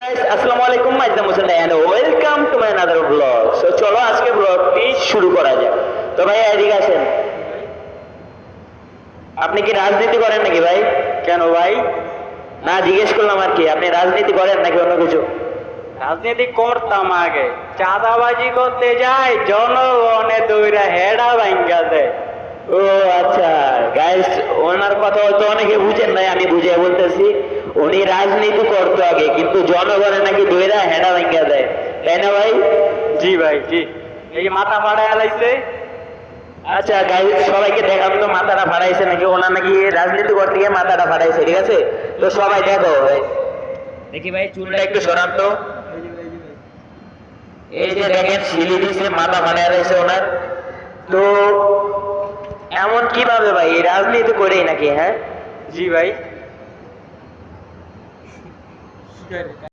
guys, আসসালামু আলাইকুম মাইজাম Hossain and welcome to my another vlog. So চলো আজকে ব্লগটি শুরু করা যাক। তো ভাই এদিকে আসেন। আপনি কি রাজনীতি করেন নাকি ভাই? কেন ভাই? না জিজ্ঞেস করলাম আর কি, আপনি রাজনীতি করেন নাকি অন্য কিছু? রাজনীতি করতাম আগে, চাঁদাবাজি করতে যাই, জনগণে দইরা হেডা ভাঙ্গা দেয়। ও আচ্ছা গাইস, ওনার কথা হয়তো অনেকে বুঝেন নাই, আমি বুঝিয়ে বলতেছি। উনি রাজনীতি করতো আগে, কিন্তু জনগণে নাকি দইরা হেডা ভাঙ্গা দেয়, তাই না ভাই? জি ভাই, জি। এই যে মাথা ফাড়ায় আলাইছে। আচ্ছা গাইস, সবাইকে দেখাম তো মাথাটা ফাড়াইছে নাকি। ওনার নাকি রাজনীতি করতে গিয়ে মাথাটা ফাড়াইছে, ঠিক আছে? তো সবাই দেখো ভাই, দেখি ভাই চুলটা একটু সরান তো। এই যে দেখেন শিলি দিছে, মাথা ফাড়ায় রয়েছে ওনার। তো এমন কিভাবে ভাই, এই রাজনীতি করেই নাকি? হ্যাঁ জি ভাই।